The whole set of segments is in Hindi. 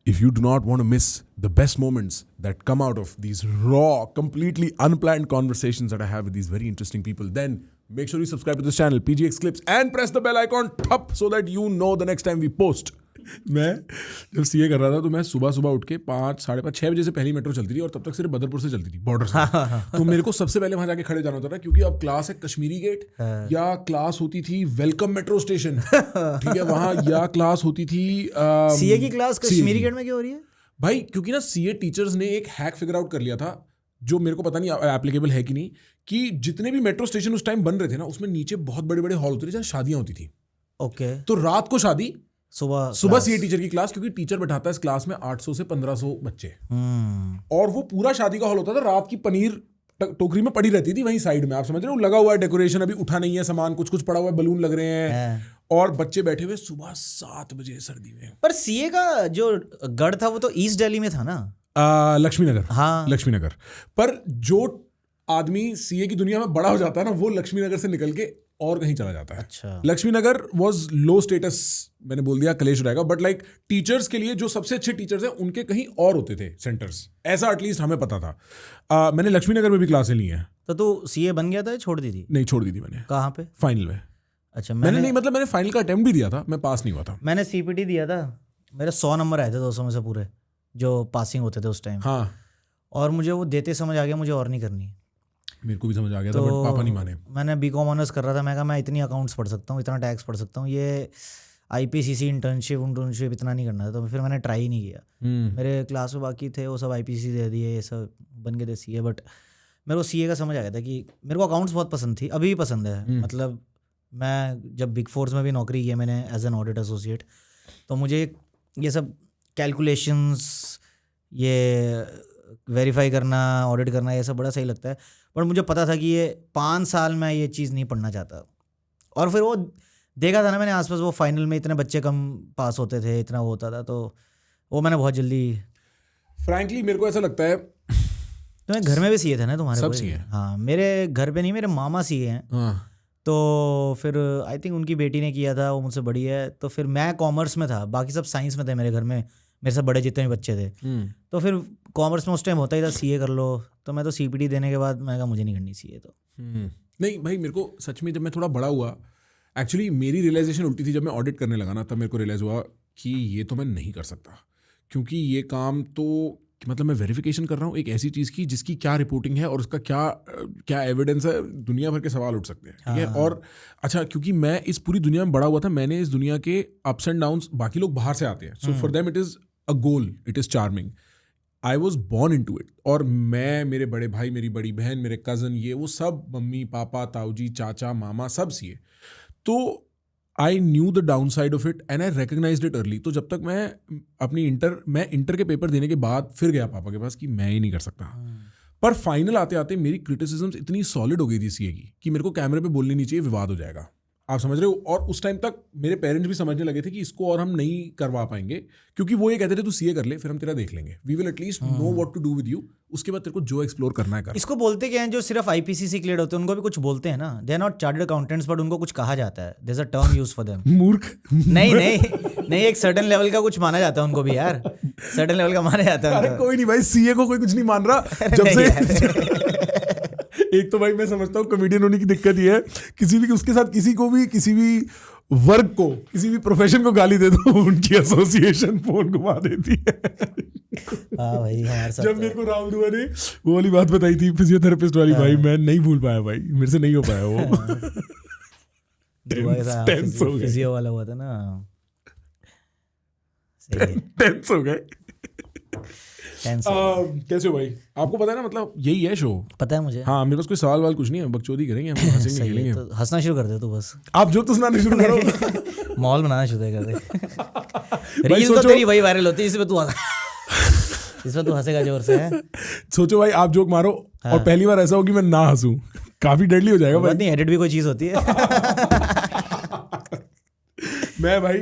if you do not want to miss the best moments that come out of these raw, completely unplanned conversations that I have with these very interesting people, then make sure you subscribe to this channel, PGX Clips, and press the bell icon thap so that you know the next time we post. मैं जब सीए कर रहा था तो मैं सुबह सुबह उठ के 5, साढ़े 5, 6 बजे से पहली मेट्रो चलती थी और तब तक सिर्फ बदरपुर से चलती थी, बॉर्डर से। तो मेरे को सबसे पहले वहां जाके खड़े जाना होता था क्योंकि अब क्लास है कश्मीरी गेट, या क्लास होती थी वेलकम मेट्रो स्टेशन, ठीक है वहां, या क्लास होती थी सीए की क्लास कश्मीरी गेट में क्यों हो रही है भाई? क्योंकि ना सीए टीचर्स ने एक हैक फिगर आउट कर लिया था, जो मेरे को पता नहीं एप्लीकेबल है कि नहीं, कि जितने भी मेट्रो स्टेशन उस टाइम बन रहे थे ना, उसमें नीचे बहुत बड़े बड़े हॉल होते थे जहाँ शादियां होती थी। ओके। तो रात को शादी, सुबह सीए टीचर की क्लास, क्योंकि टीचर बैठाता है इस क्लास में 800 से 1500 बच्चे, और वो पूरा शादी का हॉल होता था। रात की पनीर टोकरी में पड़ी रहती थी वहीं साइड में, आप समझ रहे हो, लगा हुआ है डेकोरेशन, अभी उठा नहीं है सामान, कुछ कुछ पड़ा हुआ है, बलून लग रहे हैं, और बच्चे बैठे हुए सुबह 7 बजे सर्दी में। पर सीए का जो गढ़ था वो तो ईस्ट दिल्ली में था ना, लक्ष्मी नगर। हाँ, लक्ष्मी नगर। पर जो आदमी सीए की दुनिया में बड़ा हो जाता है ना, वो लक्ष्मी नगर से निकल के और कहीं चला जाता है। अच्छा। लक्ष्मी नगर वॉज लो स्टेटस, मैंने बोल दिया कलेश रहेगा, बट लाइक टीचर्स के लिए जो सबसे अच्छे टीचर्स हैं उनके कहीं और होते थे सेंटर्स, ऐसा एटलीस्ट हमें पता था। मैंने लक्ष्मी नगर में भी क्लासें ली हैं। तो तू सीए बन गया था या छोड़ दी थी? नहीं, छोड़ दी थी मैंने। कहाँ पे? फाइनल में। अच्छा। मैंने नहीं, मतलब मैंने फाइनल का अटेम्प्ट भी दिया था, मैं पास नहीं हुआ था। मैंने सीपीटी दिया था, मेरे 100 नंबर आए थे 200 में से पूरे, जो पासिंग होते थे उस टाइम। हाँ, और मुझे वो देते समझ आ गया मुझे और नहीं करनी। मेरे को भी समझ आ गया था, बट पापा नहीं माने। मैंने बीकॉम ऑनर्स कर रहा था, मैं कहा मैं इतनी अकाउंट्स पढ़ सकता हूँ, इतना टैक्स पढ़ सकता हूँ, ये आईपीसीसी इंटर्नशिप इतना नहीं करना था, तो फिर मैंने ट्राई ही नहीं किया। मेरे क्लास में बाकी थे वो सब आईपीसीसी दे दिए, ये सब बन गए थे सीए। बट मेरे को सीए का समझ आ गया था कि मेरे को अकाउंट्स बहुत पसंद थी, अभी भी पसंद है। मतलब मैं जब बिग फोर्स में भी नौकरी की है मैंने एज एन ऑडिट एसोसिएट, तो मुझे ये सब कैलकुलेशंस, ये वेरीफाई करना, ऑडिट करना, ये सब बड़ा सही लगता है। पर मुझे पता था कि ये 5 साल में ये चीज़ नहीं पढ़ना चाहता। और फिर वो देखा था ना मैंने आसपास, वो फाइनल में इतने बच्चे कम पास होते थे, इतना वो होता था, तो वो मैंने बहुत जल्दी। फ्रैंकली मेरे को ऐसा लगता है, तुम्हें घर में भी सीए थे ना तुम्हारे? सब सीए। हाँ, मेरे घर पे नहीं, मेरे मामा सीए हैं। हाँ। तो फिर आई थिंक उनकी बेटी ने किया था, वो मुझसे बड़ी है। तो फिर मैं कॉमर्स में था, बाकी सब साइंस में थे मेरे घर में, मेरे से बड़े जितने भी बच्चे थे। तो फिर कॉमर्स में उस टाइम होता ही था सीए कर लो, तो मैं तो सीपीटी देने के बाद मैं कहा मुझे नहीं करनी सीए। तो नहीं भाई, मेरे को सच में जब मैं थोड़ा बड़ा हुआ, एक्चुअली मेरी रियलाइजेशन उल्टी थी। जब मैं ऑडिट करने लगा ना, तब मेरे को रियलाइज़ हुआ कि ये तो मैं नहीं कर सकता, क्योंकि ये काम तो मतलब मैं वेरिफिकेशन कर रहा हूँ एक ऐसी चीज़ की जिसकी क्या रिपोर्टिंग है और उसका क्या एविडेंस है, दुनिया भर के सवाल उठ सकते हैं, ठीक है। और अच्छा, क्योंकि मैं इस पूरी दुनिया में बड़ा हुआ था, मैंने इस दुनिया के अप्स एंड डाउन्स, बाकी लोग बाहर से आते हैं, so for them it is a goal, it is charming. I was born into it. और मैं, मेरे बड़े भाई, मेरी बड़ी बहन, मेरे कज़न, ये वो सब, मम्मी पापा, ताऊजी, चाचा, मामा, सब सीए। तो I knew the downside of it and I recognised it early. तो जब तक मैं इंटर के पेपर देने के बाद फिर गया पापा के पास कि मैं ही नहीं कर सकता। पर फाइनल आते आते मेरी क्रिटिसिज्म्स इतनी सॉलिड हो गई थी सीए की कि मेरे को कैमरे पे बोलनी नहीं चाहिए, विवाद हो जाएगा, आप समझ रहे हो। और उस टाइम तक मेरे पेरेंट्स भी समझने लगे थे कि इसको और हम नहीं करवा पाएंगे, क्योंकि वो ये कहते थे तू सीए कर ले, फिर हम तेरा देख लेंगे, we will at least know what to do with you, उसके बाद तेरे को जो एक्सप्लोर करना है कर। इसको बोलते क्या है जो सिर्फ आईपीसीसी क्लियर होते हैं, उनको भी कुछ बोलते हैं ना, they are not chartered accountants, but उनको कुछ कहा जाता है, there is a term used for them. मूर्ख? नहीं, एक सर्टेन लेवल का कुछ माना जाता है उनको भी यार, सर्टेन लेवल का माना जाता है। अरे कोई नहीं भाई, सीए को कोई कुछ नहीं मान रहा जब से एक तो भाई मैं समझता हूँ कॉमेडियन होने की दिक्कत ये है, किसी भी उसके साथ किसी को भी, किसी भी वर्ग को, किसी भी प्रोफेशन को गाली दे दो, उनकी एसोसिएशन फोन घुमा देती है। हाँ भाई, हमारे साथ जब मेरे को राम दुआ ने वो वाली बात बताई थी फिजियोथेरेपिस्ट वाली, भाई मैं नहीं भूल पाया भाई, मेरे से नहीं हो पाया वो। फिजियो वाला हुआ था ना, टेंस हो गए। कैसे हो भाई? आपको पता है ना, मतलब यही है शो, पता है मुझे। हाँ, मेरे पास कोई सवाल वाल कुछ नहीं है, बकचोदी करेंगे हम, हंसेंगे खेलेंगे। तो हंसना शुरू कर दे तू, बस आप जो तो सुनाना शुरू करो। मॉल बनाना शुरू कर दे। रील तो तेरी वही वायरल होती है, इसमें तू हंसेगा जोर से। सोचो भाई, आप जोक मारो और पहली बार ऐसा हो कि मैं ना हंसूं, काफी डेडली हो जाएगा भाई। नहीं, एडिट भी कोई चीज होती है। मैं भाई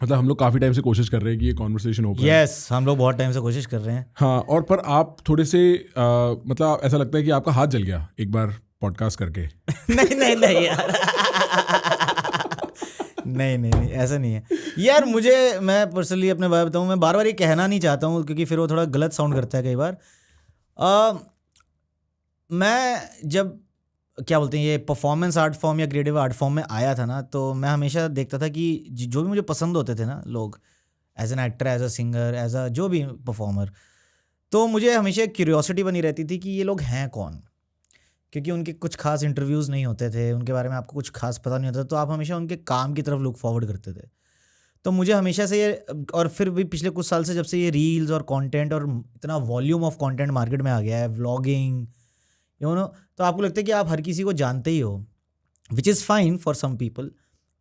मतलब हम लोग काफी टाइम से कोशिश कर रहे हैं कि ये कॉन्वर्सेशन हो पाए। यस, हम लोग बहुत टाइम से कोशिश कर रहे हैं। हाँ, और पर आप थोड़े से मतलब ऐसा लगता है कि आपका हाथ जल गया एक बार पॉडकास्ट करके। नहीं यार, नहीं ऐसा नहीं है यार। मुझे, मैं पर्सनली अपने बारे में बताऊँ, मैं बार बार ये कहना नहीं चाहता हूँ क्योंकि फिर वो थोड़ा गलत साउंड करता है कई बार। मैं जब क्या बोलते हैं ये परफॉर्मेंस आर्ट फॉर्म या क्रिएटिव आर्ट फॉर्म में आया था ना, तो मैं हमेशा देखता था कि जो भी मुझे पसंद होते थे ना लोग, as an actor, as a singer, as a जो भी परफॉर्मर, तो मुझे हमेशा एक क्यूरियोसिटी बनी रहती थी कि ये लोग हैं कौन, क्योंकि उनके कुछ खास इंटरव्यूज़ नहीं होते थे, उनके बारे में आपको कुछ खास पता नहीं होता, तो आप हमेशा उनके काम की तरफ लुक फॉरवर्ड करते थे। तो मुझे हमेशा से ये, और फिर भी पिछले कुछ साल से जब से ये रील्स और कंटेंट और इतना वॉल्यूम ऑफ कंटेंट मार्केट में आ गया है, व्लॉगिंग, यू नो, तो आपको लगता है कि आप हर किसी को जानते ही हो, which is fine for some people.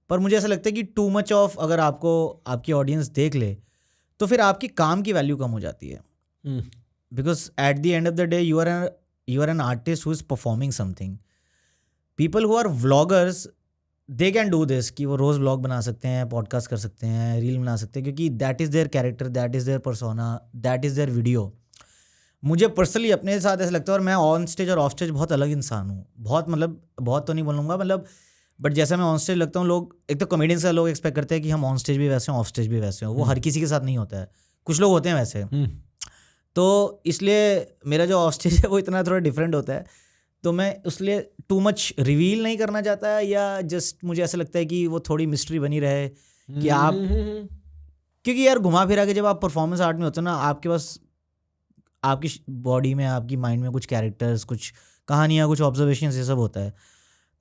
पर मुझे ऐसा लगता है कि टू मच ऑफ अगर आपको आपकी ऑडियंस देख ले तो फिर आपकी काम की वैल्यू कम हो जाती है, because at the end of the day you are an artist who is performing something. People who are vloggers, they can do this कि वो रोज़ व्लॉग बना सकते हैं, पॉडकास्ट कर सकते हैं, रील बना सकते हैं, क्योंकि that is their character, that is their persona, that is their video. मुझे पर्सनली अपने साथ ऐसा लगता है, और मैं ऑन स्टेज और ऑफ स्टेज बहुत अलग इंसान हूँ, बहुत मतलब बहुत तो नहीं बोलूँगा, मतलब बट जैसा मैं ऑन स्टेज लगता हूँ, लोग एक तो कॉमेडियन से लोग एक्सपेक्ट करते हैं कि हम ऑन स्टेज भी वैसे हैं, ऑफ स्टेज भी वैसे हों। वो हर किसी के साथ नहीं होता है, कुछ लोग होते हैं वैसे। तो इसलिए मेरा जो ऑफ स्टेज है वो इतना थोड़ा डिफरेंट होता है, तो मैं इसलिए टू मच रिवील नहीं करना चाहता, या जस्ट मुझे ऐसा लगता है कि वो थोड़ी मिस्ट्री बनी रहे कि आप, क्योंकि यार घुमा फिरा के जब आप परफॉर्मेंस आर्ट में होते हो ना, आपके पास आपकी बॉडी में, आपकी माइंड में कुछ कैरेक्टर्स, कुछ कहानियाँ, कुछ ऑब्जर्वेशंस, ये सब होता है।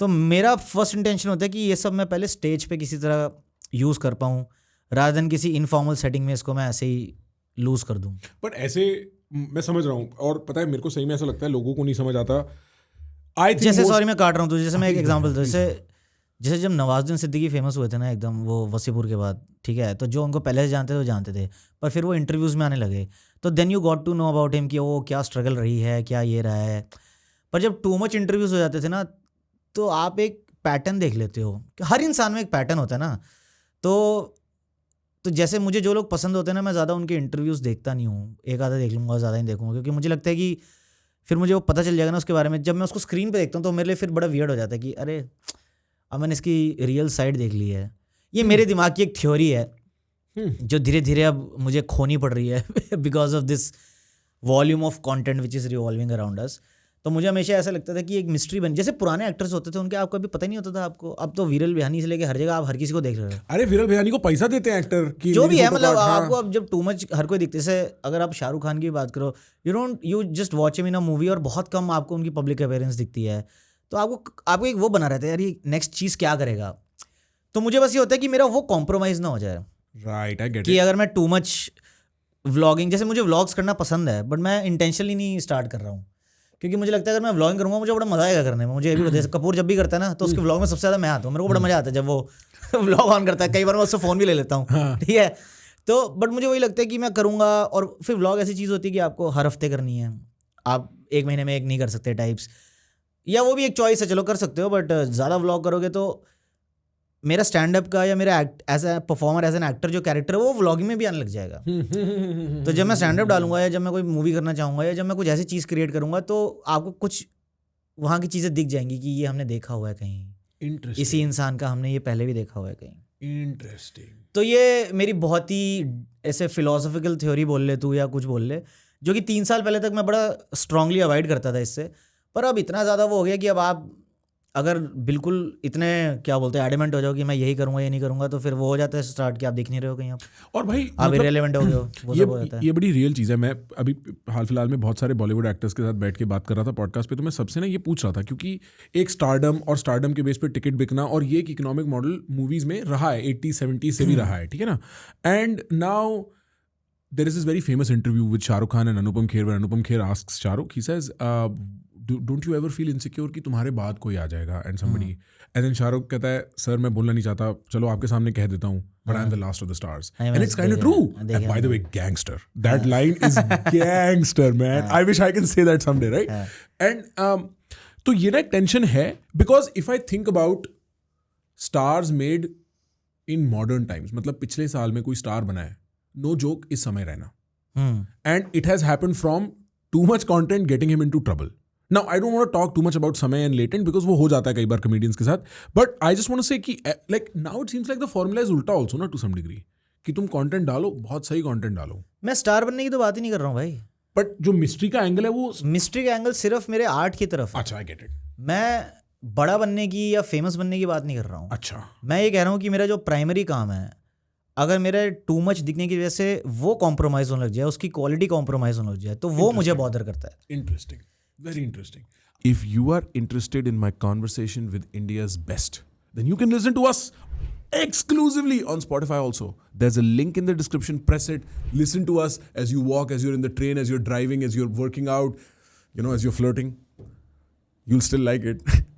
तो मेरा फर्स्ट इंटेंशन होता है कि ये सब मैं पहले स्टेज पे किसी तरह यूज़ कर पाऊँ, रादर देन किसी इनफॉर्मल सेटिंग में इसको मैं ऐसे ही लूज़ कर दूँ। बट ऐसे मैं समझ रहा हूँ, और पता है मेरे को सही में ऐसा लगता है लोगों को नहीं समझ आता। जैसे सॉरी मैं काट रहा हूँ, तो जैसे मैं एक एग्जांपल दूँ, जैसे जब नवाजुद्दीन सिद्दीकी फेमस हुए थे ना एकदम, वो वसीपुर के बाद, ठीक है, तो जो उनको पहले से जानते थे वो जानते थे, पर फिर वो इंटरव्यूज़ में आने लगे, तो then you got to know about him कि वो क्या स्ट्रगल रही है, क्या ये रहा है। पर जब टू मच इंटरव्यूज़ हो जाते थे ना, तो आप एक पैटर्न देख लेते हो, हर इंसान में एक पैटर्न होता है ना। तो जैसे मुझे जो लोग पसंद होते हैं ना, मैं ज़्यादा उनके इंटरव्यूज़ देखता नहीं हूँ, एक आधा देख लूँगा, ज़्यादा नहीं देखूँगा, क्योंकि मुझे लगता है कि फिर मुझे वो पता चल जाएगा ना उसके बारे में। जब मैं उसको स्क्रीन पे देखता हूँ तो मेरे लिए फिर बड़ा वियर्ड हो जाता है कि अरे अब मैंने इसकी रियल साइड देख ली है। ये मेरे दिमाग की एक थ्योरी है जो धीरे धीरे अब मुझे खोनी पड़ रही है because of this volume of content which is revolving around us. तो मुझे हमेशा ऐसा लगता था कि एक मिस्ट्री बन, जैसे पुराने एक्टर्स होते थे उनके आपको अभी पता ही नहीं होता था आपको। अब तो विरल बिहानी से लेके हर जगह आप हर किसी को देख रहे हो। अरे विरल बिहानी को पैसा देते हैं एक्टर की, जो भी है, मतलब आपको अब जब टू मच हर कोई दिखते, जैसे अगर आप शाहरुख खान की बात करो, you just watch him in a movie और बहुत कम आपको उनकी पब्लिक अपीयरेंस दिखती है, तो आपको एक वो बना रहता है यार ये नेक्स्ट चीज़ क्या करेगा। तो मुझे बस ये होता है कि मेरा वो कॉम्प्रोमाइज़ ना हो जाए। राइट, आई गेट कि अगर मैं टू मच व्लॉगिंग, जैसे मुझे व्लॉग्स करना पसंद है बट मैं इंटेंशनली नहीं स्टार्ट कर रहा हूँ, क्योंकि मुझे लगता है अगर मैं व्लॉगिंग करूँगा मुझे बड़ा मजा आएगा करने में। मुझे ये भी जैसे कपूर जब भी करता है ना तो उसके व्लॉग में सबसे ज़्यादा मैं आता हूँ, मेरे को बड़ा मजा आता है जब वो व्लॉग ऑन करता है। कई बार मैं उससे फ़ोन भी ले लेता हूँ, ठीक है। तो बट मुझे वही लगता है कि मैं करूँगा, और फिर व्लॉग ऐसी चीज़ होती है कि आपको हर हफ्ते करनी है, आप एक महीने में एक नहीं कर सकते टाइप्स, या वो भी एक चॉइस है, चलो कर सकते हो, बट ज़्यादा व्लॉग करोगे तो मेरा स्टैंड अप का या मेरा as a performer, as an actor जो कैरेक्टर है वो व्लॉगिंग में भी आने लग जाएगा। तो जब मैं स्टैंड अप डालूंगा या जब मैं कोई मूवी करना चाहूँगा या जब मैं कुछ ऐसी चीज़ क्रिएट करूँगा तो आपको कुछ वहाँ की चीज़ें दिख जाएंगी कि ये हमने देखा हुआ है कहीं, इसी इंसान का हमने ये पहले भी देखा हुआ है कहीं। इंटरेस्टिंग। तो ये मेरी बहुत ही ऐसे फिलोसॉफिकल थ्योरी बोल ले तू या कुछ बोल ले, जो कि 3 साल पहले तक मैं बड़ा स्ट्रांगली अवॉइड करता था इससे, पर अब इतना ज़्यादा वो हो गया कि अब आप अगर बिल्कुल इतने क्या बोलते हैं एडमेंट हो जाओ कि मैं यही करूँगा ये नहीं करूँगा, तो फिर वो हो जाता है स्टार्ट कि आप दिख नहीं रहे हो कहीं, और भाई आप इरेलेवेंट हो गए हो, वो सब हो जाता है। ये बड़ी रियल चीज़ है। मैं अभी हाल फिलहाल में बहुत सारे बॉलीवुड एक्टर्स के साथ बैठ के बात कर रहा था पॉडकास्ट पे, तो मैं सबसे ना ये पूछ रहा था, क्योंकि एक स्टारडम और स्टारडम के बेस पे टिकट बिकना और ये एक इकोनॉमिक मॉडल मूवीज़ में रहा है, 80-70 से भी रहा है, ठीक है ना। And now there is this very famous interview with Shahrukh Khan and Anupam Kher, where Anupam Kher asks Shahrukh, he says don't you ever feel insecure कि तुम्हारे बाद कोई आ जाएगा and somebody, and then Shahrukh कहता है सर मैं बोलना नहीं चाहता, चलो आपके सामने कह देता हूँ, but I am the last of the stars, and it's kind of true. And by the way, gangster, that line is gangster man, I wish I can say that someday, right. And तो ये ना एक टेंशन है, because if I think about stars made in modern times, मतलब पिछले साल में कोई स्टार बना है, नो जोक, इस समय रहना, and it has happened from too much content getting him into trouble. Now, I don't want to talk too much about Samay and Latent because वो हो जाता है कई बार comedians के साथ. But I just want to say कि like now it seems like the formula is उल्टा also ना to some degree. कि तुम content डालो, बहुत सही content डालो. मैं स्टार बनने की तो बात ही नहीं कर रहा हूँ भाई. But जो mystery का angle है वो मिस्ट्री का एंगल सिर्फ मेरे आर्ट की तरफ है. अच्छा, I get it. मैं बड़ा बनने की या फेमस बनने की बात नहीं कर रहा हूँ. अच्छा. मैं ये कह रहा हूँ कि मेरा जो प्राइमरी काम है, अगर मेरे टू मच दिखने की वजह से वो कॉम्प्रोमाइज होने लग जाए, उसकी क्वालिटी कॉम्प्रोमाइज होने लग जाए, तो वो मुझे बॉदर करता है. Interesting. Very interesting. If you are interested in my conversation with India's best, Then you can listen to us exclusively on Spotify also. there's a link in the description. Press it. Listen to us as you walk, as you're in the train, as you're driving, as you're working out, as you're flirting. You'll still like it.